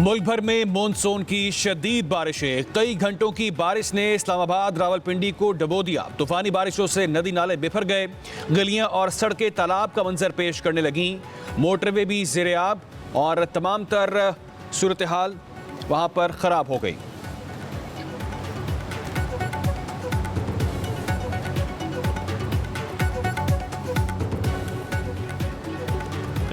मुल्क भर में मानसून की शदीद बारिशें। कई घंटों की बारिश ने इस्लामाबाद रावलपिंडी को डुबो दिया। तूफानी बारिशों से नदी नाले बिफर गए, गलियां और सड़कें तालाब का मंजर पेश करने लगीं। मोटरवे भी ज़ेर-ए-आब और तमाम तर सूरत हाल वहां पर खराब हो गई।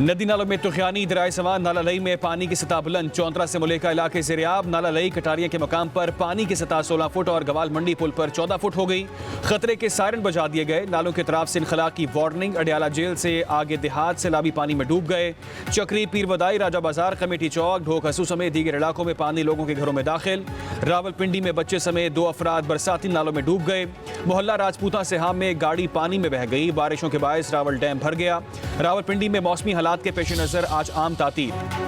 नदी नालों में तुखियानी, दराय सवान, नाला लई में पानी की सतह बुलंद। चौंतरा से मुलेका इलाके ज़ेर-ए-आब। नाला लई कटारिया के मकाम पर पानी की सतह 16 फुट और गवाल मंडी पुल पर 14 फुट हो गई। खतरे के सायरन बजा दिए गए। नालों के तरफ से इनखला की वार्निंग। अडियाला जेल से आगे देहात से लाबी पानी में डूब गए। चक्री, पीर बदाई, राजा बाजार, कमेटी चौक, ढोक हसू समेत दीगर इलाकों में पानी लोगों के घरों में दाखिल। रावलपिंडी में बच्चे समेत 2 अफराद बरसाती नालों में डूब गए। मोहल्ला राजपूता सेहाम में एक गाड़ी पानी में बह गई। बारिशों के बायस रावल डैम भर गया। रावलपिंडी में मौसमी हालात के पेश नजर आज आम तातीर।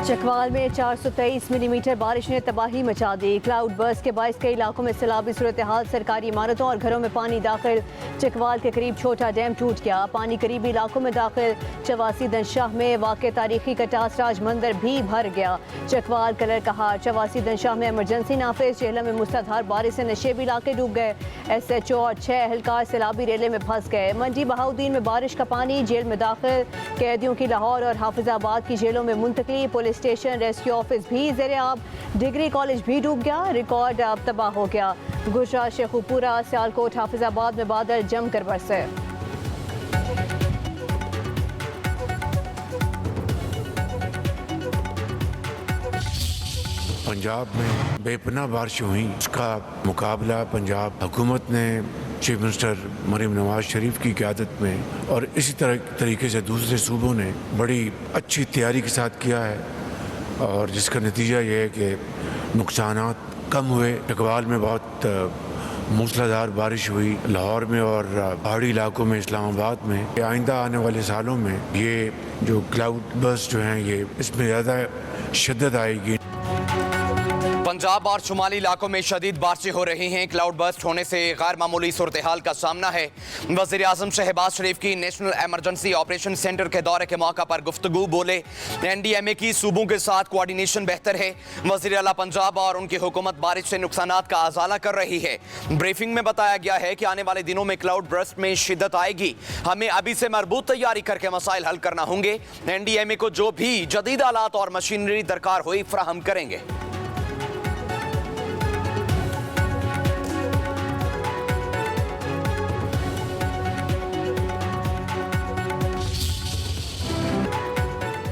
चकवाल में 423 मिलीमीटर बारिश ने तबाही मचा दी। क्लाउड बर्स्ट के बायस कई इलाकों में सैलाबी सूरत हाल, सरकारी इमारतों और घरों में पानी दाखिल। चकवाल के करीब छोटा डैम टूट गया, पानी करीबी इलाकों में दाखिल। चवासी दनशाह में वाक़ तारीखी कटास राज मंदिर भी भर गया। चकवाल कलर कहार, चवासी दनशाह में इमरजेंसी नाफिज। जेहलम में मुसलाधार बारिश से नशेबी इलाके डूब गए। SHO और 6 एहलकार सैलाबी रेले में फंस गए। मंडी बहाउद्दीन में बारिश का पानी जेल में दाखिल। कैदियों की लाहौर और हाफिजाबाद की जेलों में मुंतकली। पुलिस स्टेशन, रेस्क्यू ऑफिस भी ज़ेर-ए-आब। डिग्री कॉलेज भी डूब गया, रिकॉर्ड अब तबाह हो गया। गुजरात, शेखुपुरा, सियालकोट, हाफिजाबाद में बादल जमकर बरसे। पंजाब में बेपनाह बारिश हुई, उसका मुकाबला पंजाब हुकूमत ने चीफ मिनिस्टर मरीम नवाज शरीफ की क़यादत में और इसी तरीके से दूसरे सूबों ने बड़ी अच्छी तैयारी के साथ किया है और जिसका नतीजा ये है कि नुकसानात कम हुए। चकवाल में बहुत मूसलाधार बारिश हुई, लाहौर में और पहाड़ी इलाकों में, इस्लामाबाद में। आइंदा आने वाले सालों में ये जो क्लाउड बर्स्ट जो हैं ये इसमें ज़्यादा शिद्दत आएगी। पंजाब और शुमाली इलाकों में शदीद बारिशें हो रही हैं। क्लाउड बर्स्ट होने से गैर मामूली सूरत हाल का सामना है। वज़ीर आज़म शहबाज शरीफ की नेशनल एमरजेंसी ऑपरेशन सेंटर के दौरे के मौका पर गुफ्तगू। बोले, NDMA की सूबों के साथ कोऑर्डिनेशन बेहतर है। वज़ीर आला पंजाब और उनकी हुकूमत बारिश से नुकसानात का अजाला कर रही है। ब्रीफिंग में बताया गया है कि आने वाले दिनों में क्लाउड बर्स्ट में शिद्दत आएगी। हमें अभी से मरबूत तैयारी करके मसाइल हल करना होंगे। NDMA को जो भी जदीद आलात और मशीनरी दरकार हुई फराहम करेंगे।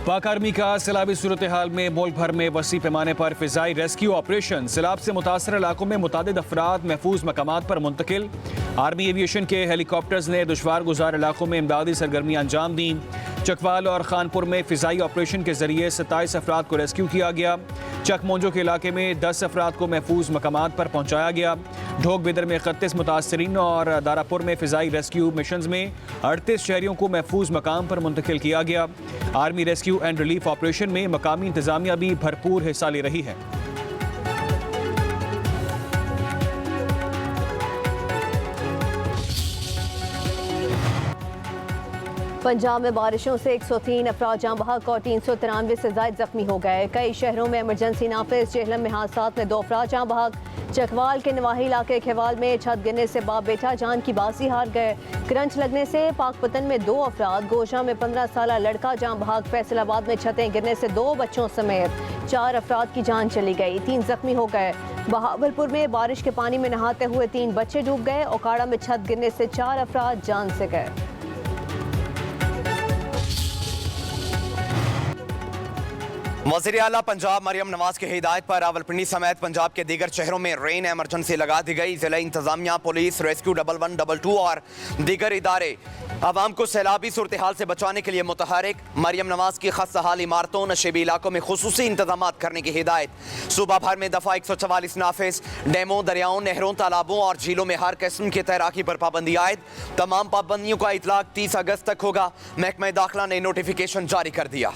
पाक आर्मी का सैलाबी सूरत हाल में मुल्क भर में वसी पैमाने पर फिजाई रेस्क्यू ऑपरेशन। सैलाब से मुतासर इलाकों में मुतादिद अफराद महफूज मकामात पर मुंतकिल। आर्मी एविएशन के हेलीकॉप्टर्स ने दुश्वार गुजार इलाकों में इमदादी सरगर्मियां अंजाम दी। चकवाल और खानपुर में फिजाई ऑपरेशन के जरिए 27 अफराद को रेस्क्यू किया गया। चक मोंजो के इलाके में 10 अफराद को महफूज मकामात पर पहुँचाया गया। ढोक बिदर में 31 मुतासरीन और दारापुर में फिजाई रेस्क्यू मिशन में 38 शहरियों को महफूज मकाम पर मुंतकिल किया गया। Army rescue and relief operation में मकामी इंतजामिया भी भरपूर हिस्सा ले रही है। पंजाब में बारिशों से 103 अफराद जाँ बहक और 393 से ज़ायद जख्मी हो गए। कई शहरों में इमरजेंसी नाफिज। जेहलम में हादसात में 2 अफराद जाँ बहक। चकवाल के नवाही इलाके खेवाल में छत गिरने से बाप बेटा जान की बाजी हार गए। करंट लगने से पाकपतन में 2 अफराद, गोशा में 15 साला लड़का जाँ बहक। फैसलाबाद में छतें गिरने से 2 बच्चों समेत 4 अफराद की जान चली गई, 3 जख्मी हो गए। बहावलपुर में बारिश के पानी में नहाते हुए 3 बच्चे डूब गए। ओकाड़ा में छत गिरने से 4 अफराद जान से गए। वज़ीर आला पंजाब मरियम नवाज की हिदायत पर रावलपिंडी समेत पंजाब के दीगर शहरों में रेन एमरजेंसी लगा दी गई। जिला इंतजामिया, पुलिस, रेस्क्यू 1112 और दीगर इदारे आवाम को सैलाबी सूरत हाल से बचाने के लिए मुतहरिक। मरियम नवाज की खस्ता हाल इमारतों, नशेबी इलाकों में खुसूसी इंतजाम करने की हिदायत। सूबा भर में दफा 144 नाफिज। डैमों, दरियाओं, नहरों, तालाबों और झीलों में हर किस्म की तैराकी पर पाबंदी आयद। तमाम पाबंदियों का इतलाक 30 अगस्त तक होगा। महकमा दाखिला ने नोटिफिकेशन जारी कर दिया।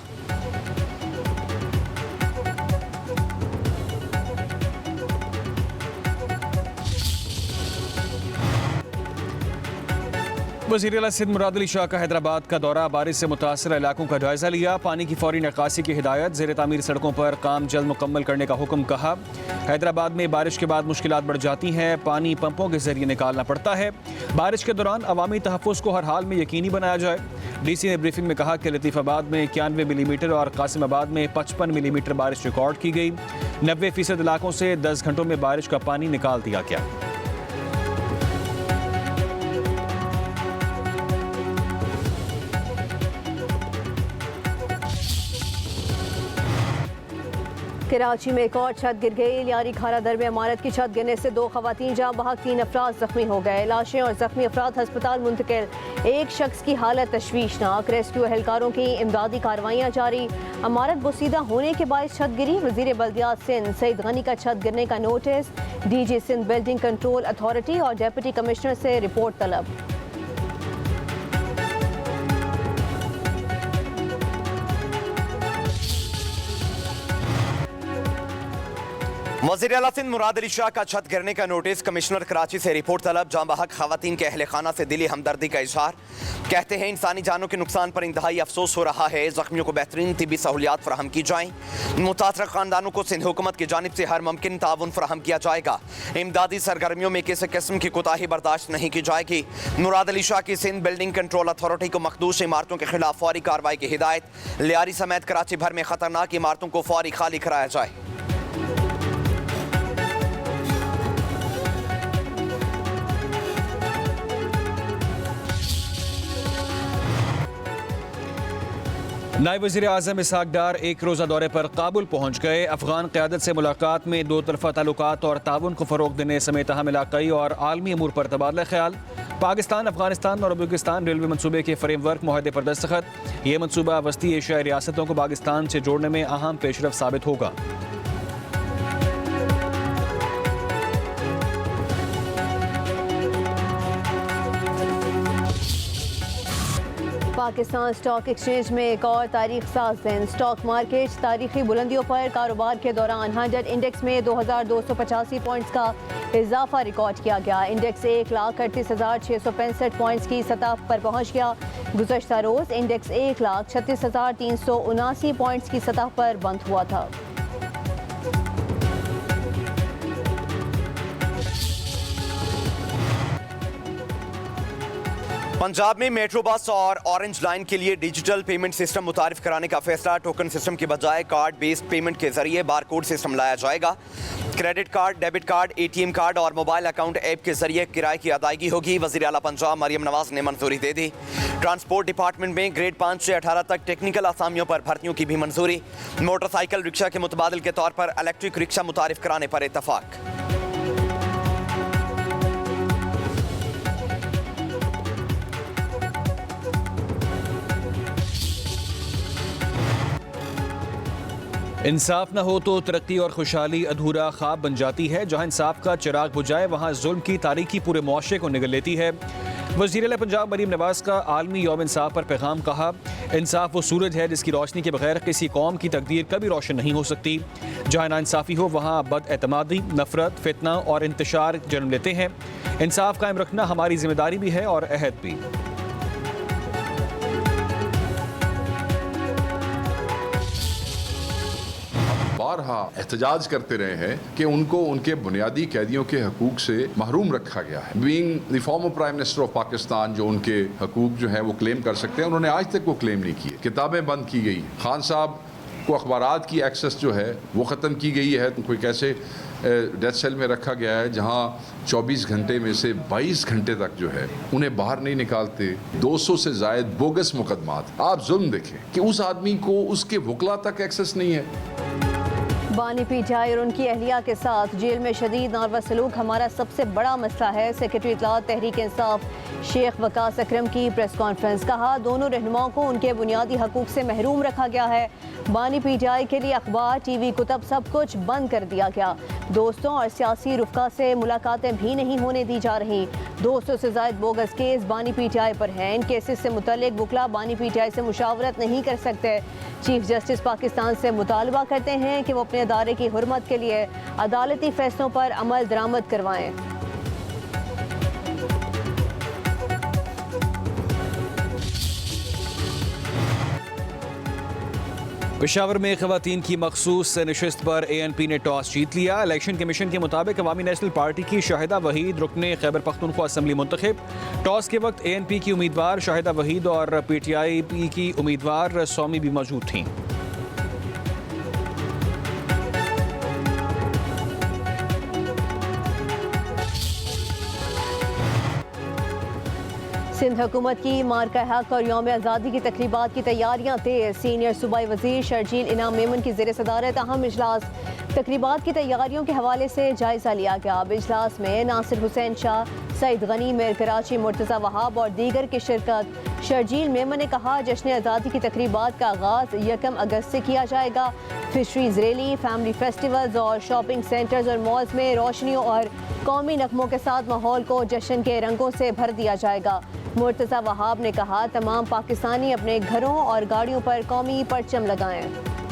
वज़ीर आला सिंध मुराद अली शाह का हैदराबाद का दौरा, बारिश से मुतासर इलाकों का जायजा लिया, पानी की फौरी निकासी की हिदायत, ज़ेर तामीर सड़कों पर काम जल्द मुकम्मल करने का हुक्म कहा। हैदराबाद में बारिश के बाद मुश्किलात बढ़ जाती हैं, पानी पंपों के जरिए निकालना पड़ता है। बारिश के दौरान अवामी तहफ़्फ़ुज़ को हर हाल में यकीनी बनाया जाए। DC ने ब्रीफिंग में कहा कि लतीफ़ाबाद में 91 मिलीमीटर और कासिमाबाद में 55 मिलीमीटर बारिश रिकॉर्ड की गई। 90% इलाकों से 10 घंटों में बारिश का पानी निकाल दिया गया। कराची में एक और छत गिर गई। लियारी खारा दर में इमारत की छत गिरने से 2 खवातीन जहाँ बहक 3 अफराद जख्मी हो गए। लाशें और जख्मी अफराद अस्पताल मुंतकिल। एक शख्स की हालत तशवीशनाक। रेस्क्यू एहलकारों की इमदादी कार्रवाइयाँ जारी। इमारत बोसीदा होने के बायस छत गिरी। वज़ीर बल्दियात सिंध सईद गनी का छत गिरने का नोटिस। DG Sindh building control authority और डिप्टी कमिश्नर से रिपोर्ट तलब। वज़ीर आला सिंध मुराद अली शाह का छत गिरने का नोटिस, कमिश्नर कराची से रिपोर्ट तलब। जाँ बहक खवातीन के अहले खाना से दिली हमदर्दी का इजहार। कहते हैं इंसानी जानों के नुकसान पर इंतहाई अफसोस हो रहा है। जख्मियों को बेहतरीन तिबी सहूलियात फराहम की जाएँ। मुतासरा खानदानों को सिंध हुकूमत की जानिब से हर मुमकिन ताउन फराहम किया जाएगा। इमदादी सरगर्मियों में किसी किस्म की कोताही बर्दाश्त नहीं की जाएगी। मुराद अली शाह की सिंध बिल्डिंग कंट्रोल अथॉरिटी को मखदूश इमारतों के खिलाफ फौरी कार्रवाई की हिदायत। लियारी समेत कराची भर में खतरनाक इमारतों को फौरी खाली कराया जाए। नायब वज़ीर आज़म इसहाक डार एक रोज़ा दौरे पर काबुल पहुँच गए। अफगान क़यादत से मुलाकात में 2 तरफ़ा ताल्लुकात और ताउन को फ़रोग़ देने समेत अहम इलाक़ाई और आलमी अमूर पर तबादला ख्याल। पाकिस्तान, अफगानिस्तान और उज़्बेकिस्तान रेलवे मनसूबे के फ्रेमवर्क मुआहदे पर दस्तखत। ये मनसूबा वस्ती एशियाई रियासतों को पाकिस्तान से जोड़ने में अहम पेशरफ़्त साबित होगा। पाकिस्तान स्टॉक एक्सचेंज में एक और तारीख साज दिन। स्टॉक मार्केट तारीखी बुलंदियों पर कारोबार के दौरान 100 इंडेक्स में 2285 पॉइंट्स का इजाफा रिकॉर्ड किया गया। इंडेक्स 1,38,665 पॉइंट्स की सतह पर पहुंच गया। गुज़श्ता रोज़ इंडेक्स 1,36,379 पॉइंट्स की सतह पर बंद हुआ था। पंजाब में मेट्रो बस और ऑरेंज लाइन के लिए डिजिटल पेमेंट सिस्टम मुतारिफ कराने का फैसला। टोकन सिस्टम के बजाय कार्ड बेस्ड पेमेंट के जरिए बारकोड सिस्टम लाया जाएगा। Credit card, debit card, ATM card और मोबाइल अकाउंट ऐप के जरिए किराए की अदायगी होगी। वज़ीर आला पंजाब मरियम नवाज ने मंजूरी दे दी। ट्रांसपोर्ट डिपार्टमेंट में ग्रेड 5 से 18 तक टेक्निकल असामियों पर भर्तियों की भी मंजूरी। मोटरसाइकिल रिक्शा के मुतबादिल के तौर पर इलेक्ट्रिक रिक्शा मुतारिफ कराने पर इतफाक। इंसाफ न हो तो तरक्की और खुशहाली अधूरा ख्वाब बन जाती है। जहां इंसाफ का चिराग बुझाए वहां जुल्म की तारीकी पूरे मुआशरे को निगल लेती है। वज़ीर आला पंजाब मरियम नवाज का आलमी यौम इंसाफ पर पैगाम कहा, इंसाफ वो सूरज है जिसकी रोशनी के बगैर किसी कौम की तकदीर कभी रोशन नहीं हो सकती। जहाँ नाइंसाफ़ी हो वहाँ बदएतमादी, नफरत, फितना और इंतशार जन्म लेते हैं। इंसाफ कायम रखना हमारी जिम्मेदारी भी है और अहद भी। बारहा एहतजाज करते रहे हैं कि उनको उनके बुनियादी कैदियों के हकूक से महरूम रखा गया है। Being the former prime minister of Pakistan जो उनके हकूक जो है वो क्लेम कर सकते हैं, उन्होंने आज तक वो क्लेम नहीं किए। किताबें बंद की गई, खान साहब को अखबारात की एक्सेस जो है वो ख़त्म की गई है। तो कोई कैसे डेथ सेल में रखा गया है जहां 24 घंटे में से 22 घंटे तक जो है उन्हें बाहर नहीं निकालते। 200 से ज़ायद बोगस मुकदमात। आप जुल्म देखें कि उस आदमी को उसके वकला तक एक्सेस नहीं है। बानी पीटीआई और उनकी अहलिया के साथ जेल में शदीद नारवा सलूक हमारा सबसे बड़ा मसला है। सेक्रेटरी इत्तलात तहरीक इंसाफ शेख वकास अकरम की प्रेस कॉन्फ्रेंस। कहा, दोनों रहनुमाओं को उनके बुनियादी हकूक से महरूम रखा गया है। बानी पीटीआई के लिए अखबार, TV, कुतब सब कुछ बंद कर दिया गया। दोस्तों और सियासी रुफ़का से मुलाकातें भी नहीं होने दी जा रही। 200 से ज़ायद बोगस केस बानी पीटीआई पर हैं। इन केसेस से मुतल्लिक वकला बानी पीटीआई से मुशावरत नहीं कर सकते। चीफ जस्टिस पाकिस्तान से मुतालबा करते हैं कि वो अपने अदारे की हुर्मत के लिए अदालती फैसलों पर अमल दरामद करवाएं। पेशावर में खवातीन की मखसूस नशिस्त पर ANP ने टॉस जीत लिया। इलेक्शन कमीशन के मुताबिक अवामी नेशनल पार्टी की शाहिदा वहीद रुकने खैबर पख्तूनख्वा असम्बली मुंतखब। टॉस के वक्त ANP की उम्मीदवार शाहिदा वहीद और PTI की उम्मीदवार सौमी भी मौजूद थीं। सिंध हुकूमत की मार्का हक और यौम आज़ादी की तकरीबात की तैयारियां तेज। सीनियर सूबाई वजीर शर्जील इनाम मेमन की ज़ेर सदारत अहम इजलास। तकरीबात की तैयारियों के हवाले से जायजा लिया गया। अब इजलास में नासिर हुसैन शाह, सईद गनी, मेयर कराची, मुर्तज़ा वहाब और दीगर की शिरकत। शर्जील मेमन ने कहा, जश्न आज़ादी की तकरीबात का आगाज़ 1 अगस्त से किया जाएगा। फिशरीज रैली, फैमिली फेस्टिवल्स और शॉपिंग सेंटर्स और मॉल्स में रोशनियों और कौमी नगमों के साथ माहौल को जश्न के रंगों से भर दिया जाएगा। मुर्तज़ा वहाब ने कहा, तमाम पाकिस्तानी अपने घरों और गाड़ियों पर कौमी परचम लगाएं।